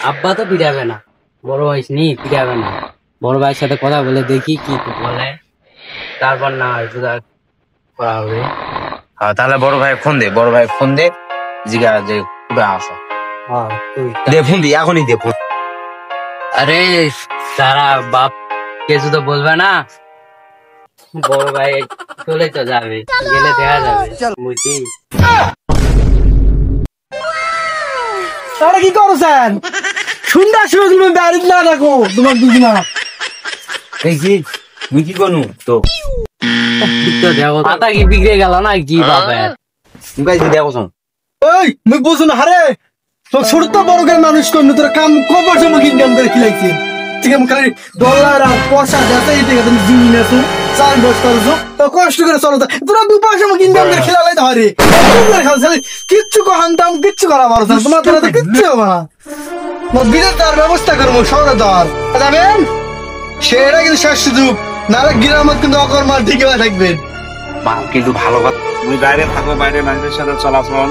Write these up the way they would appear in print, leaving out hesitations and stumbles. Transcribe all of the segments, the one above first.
আব্বা তো পিটাবে না, বড় ভাই নি পিটাবে না। বড় ভাইয়ের সাথে কথা বলে দেখি কি বলে, তারপর না জুদা করা হবে। হ্যাঁ তাহলে বড় ভাই ফোন দে জিগা যে কুড়া আসো। হ্যাঁ তুই দে ফোন দি, এখনই দে ফোন। আরে সারা বাপ কিছু তো বলবে না, বড় ভাই চলে তো যাবে, গেলে দেখা যাবে বুঝছি। তারা কি করছেন? সুন্দর সুন্দর বাড়ি না রাখো তোমার দুজনা। এই যে তুই কি করনু তো দেখো মাথা কি বিগড়ে গেল না কি বাপের। তুই গাইছি দেখো শোন। ওই মুই বুঝো না হারে, তো ছোট তো বড় করে মানুষ করনু, তোর কাম কবার সময় ইনকাম করে খিলাইছিস? ঠিক আছে খালি ডলার আর পয়সা যাতে এই টাকা তুমি জিনি নেছো, চার বছর করছো তো কষ্ট করে চলো, তোরা দু পয়সা সময় ইনকাম করে খিলালাই তো হারে কিচ্ছু কহান্তাম, কিচ্ছু করা পারো না তোমার, তোরা তো কিচ্ছু হবে না। বিদেশ দেওয়ার ব্যবস্থা করবো, শহরে দেওয়ার যাবেন, সেটা কিন্তু শেষ সুযোগ, নাহলে গ্রামত কিন্তু অকর্মার ঠিকই থাকবেন। কিন্তু ভালো কথা, তুমি বাইরে থাকো, বাইরে মানুষের সাথে চলাচল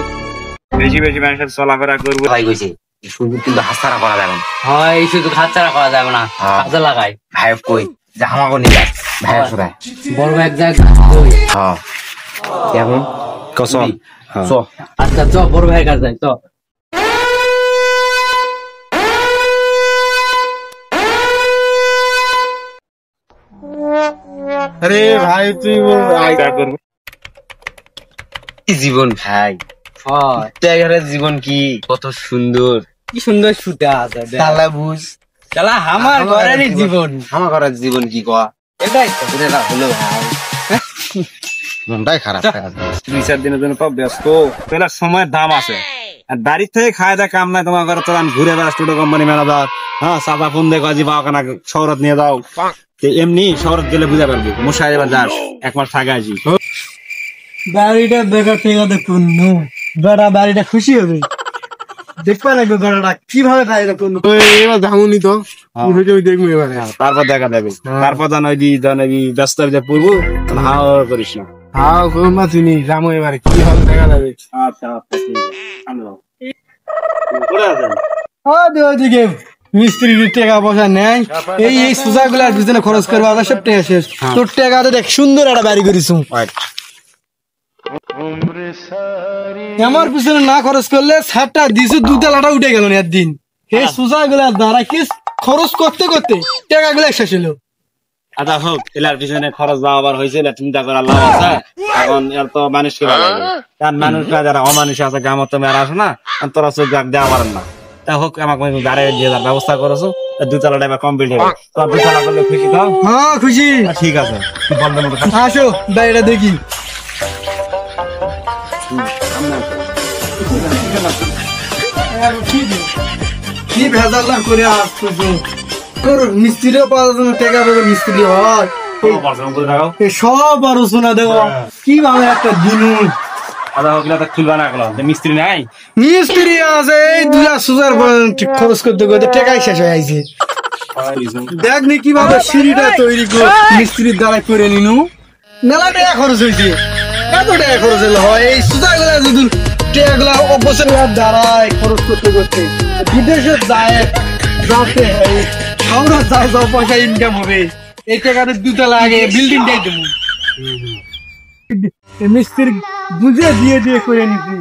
বেশি বেশি মানুষের চলাফেরা করবো। ভাই কইছে শুধু কিন্তু হাতছাড়া করা যাবে না। হয় এই শুধু হাতছাড়া করা যাবে না, কাজে লাগাই। ভাই কই যে আমাকে নিয়ে যাস ভাই সবাই বড় এক জায়গায়। হ্যাঁ কেমন কসম। আচ্ছা চ বড় ভাইয়ের কাছে যাই, চ। আরে ভাই তুই জীবন ভাই, জীবন কি কত সুন্দর, কি সুন্দর সুতা আছে, তালা বুঝ শালা আমার ঘরেরই জীবন। আমার ঘরের জীবন কি কয়া, এটাই তো এটা হলো ভাই মনটাই খারাপ। 2-4 দিনের জন্য তো ব্যস্ত, তাহলে সময়ের দাম আছে। আর বাড়ির থেকে খায় দেয় কাম নাই, তোমার ঘরে তো আমি ঘুরে বেড়াস টোটো কোম্পানি ম্যানেজার। হ্যাঁ চাপা ফোন দেখো আজি পাও কেনা শহরত নিয়ে যাও, এমনি শহরত গেলে বুঝা পারবি। মশাই এবার যাস 1 মাস থাকে আসি। বাড়িটা বেকার থেকে দেখুন, বেড়া বাড়িটা খুশি হবে, দেখবা লাগবে বেড়াটা কিভাবে বাড়িটা করবো। এবার যাবনি তো দেখবো এবারে, তারপর দেখা যাবে, তারপর জানাবি ব্যস্ত পড়বো, হাও করিস না। হ্যাঁ করবা তুমি, যাবো এবারে কি হবে দেখা যাবে। আচ্ছা আচ্ছা ঠিক আছে। ওইদিকে মিস্ত্রির টাকা পয়সা নেয়, এই সোজা গুলার পিছনে খরচ করবো, আবার সব টাকা শেষ। তোর টাকা দেখ সুন্দর একটা বাড়ি করিস, আমার পিছনে না খরচ করলে ছাদটা দিছু, দুতলাটা উঠে গেল না একদিন। এই সোজা গুলার দ্বারা কি খরচ করতে করতে টাকা গুলা শেষ হলো। আচ্ছা হোক, এলার পিছনে খরচ বা আবার হয়েছে, চিন্তা করার লাভ আছে। এখন এর তো মানুষকে ভালো লাগে, কারণ মানুষরা যারা অমানুষ আছে গ্রামত তো মেরা আসো না, তোরা চোখ দেওয়া পারেন না। তা হোক আমাকে গাড়ি দিয়ে ব্যবস্থা করেছো, 2 তলাটা এবার কমপ্লিট হবে। তো 2 তলা করলে খুশি তো? হ্যাঁ খুশি। ঠিক আছে, আসো বাইরে দেখি। কি ভেজাল না করে আসছো, মিস্ত্রিও পাওয়া যাবে, টাকা পাবে মিস্ত্রি হয় সব আরো শোনা দেওয়া কিভাবে একটা দিন। খুলবা না মিস্ত্রি নাই, মিস্ত্রি আছে এই 2,000 খরচ করতে করতে টাকাই শেষ হয়ে যাইছে। দেখনি কিভাবে সিঁড়িটা তৈরি করে মিস্ত্রির দ্বারা করে নিনু, মেলা টাকা খরচ হয়েছে। এত টাকা খরচ হলো হয় এই সুতা গুলা, যদি টাকা গুলা অবসর দ্বারায় খরচ করতে করতে বিদেশে যায়, যাতে শহরে যায়, সব পয়সা ইনকাম হবে। এই টাকাতে 2 তলা আগে বিল্ডিংটাই দেবো, মিস্ত্রি বুঝে দিয়ে দিয়ে করে নিচ্ছি।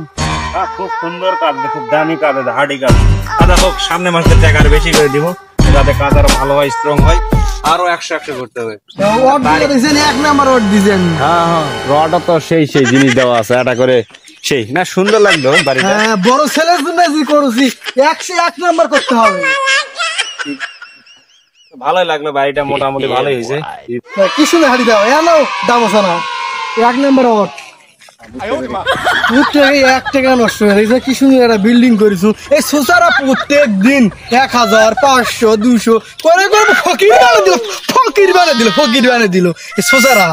খুব সুন্দর কাজ, খুব দামি কাজ, হার্ডি কাজ। আচ্ছা হোক, সামনে মাসে টাকা আরো বেশি করে দিব, যাতে কাজ আরো ভালো হয়, স্ট্রং হয়। আরো 100 করতে হবে। 1 নাম্বার ওয়ার্ড দিয়েছেন। হ্যাঁ হ্যাঁ, রডও তো সেই জিনিস দেওয়া আছে, এটা করে সেই না সুন্দর লাগলো বাড়িটা। হ্যাঁ বড় ছেলের জন্য যে করছি 101 নাম্বার করতে হবে। ভালোই লাগলো, বাড়িটা মোটামুটি ভালোই হয়েছে। কি সুন্দর হাড়ি দাও, এনো দাম আছে না 1 নাম্বার ওয়ার্ড। 1 টাকা নষ্ট হয়ে গেছে, কি সুন্দর একটা বিল্ডিং করেছো। এই সোসারা প্রত্যেক দিন 1000, 500, 200 করে করে ফকির বানিয়ে দিল এই সোসারা।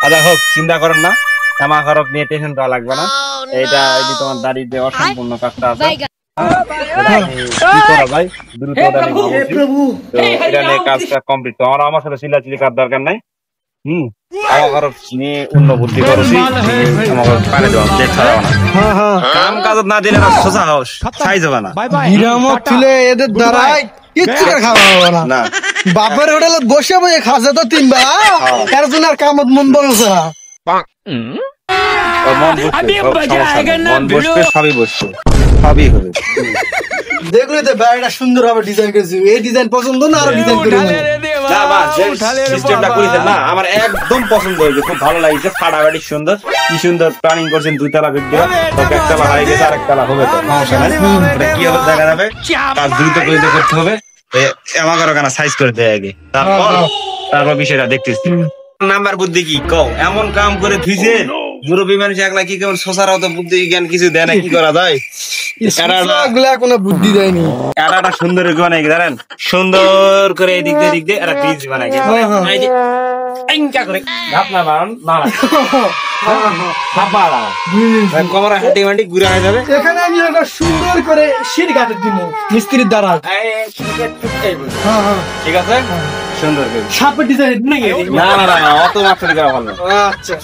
আচ্ছা হোক, চিন্তা করেন না, আমার খরচ নিয়ে টেনশন করা লাগবে না। এইটা তোমার দাঁড়িয়ে দেওয়া সম্পূর্ণ কাজটা আছে। ভাই দ্রুত কাজটা কমপ্লিট, আমার সাথে চিল্লাচিল্লি করার দরকার নাই। আমার নিয়ে অন্য বুদ্ধি করছি আমাকে পারে দেওয়া দেখতে হবে না হ্যাঁ হ্যাঁ কাম কাজ না দিলে না সোজা হোস ছাই যাবে না বিরামত তুলে এদের দ্বারাই কিচ্ছু করে খাওয়া হবে না না বাপের হোটেলে বসে বসে খাসে তো 3 বেলা কার জন্য আর কামত মন বলছে না ওর মন বসবে মন বসবে সবই বসবে সবই হবে দেখলে তো বাড়িটা সুন্দর ভাবে ডিজাইন করেছি এই ডিজাইন পছন্দ না আরো ডিজাইন করে নেবো। না বা যে সিস্টেমটা করেছেন না আমার একদম পছন্দ হয়েছে খুব ভালো লাগছে ফাটাফাটি সুন্দর কি সুন্দর প্ল্যানিং করছেন 2 তলা ভিডিও একতলা হয়ে গেছে আরেকতলা হবে তো সমস্যা নাই ওটা কি হবে দেখা যাবে কাজ দ্রুত করতে হবে আমাকে ওখানে সাইজ করে দেয় আগে তারপর বিষয়টা দেখতেছি নাম্বার বুদ্ধি কি কও এমন কাম করে ধুইছে মুরব্বী মানুষ একলা কি কেমন শোষারাও তো বুদ্ধি জ্ঞান কিছু দেয় না কি করা যায় এগুলা কোনো বুদ্ধি দেয়নি একটা সুন্দর বানাই জানেন সুন্দর করে এদিক দিয়ে একটা ব্রিজ বানাই করে ঘাপনা বানান না কমরা হাঁটি মাটি ঘুরে হয়ে যাবে এখানে আমি একটা সুন্দর করে সিঁড়ি কাটে দিব মিস্ত্রির দ্বারা ঠিক আছে সুন্দর করে সাপের ডিজাইন নাকি না অত মাত্রা ভালো আচ্ছা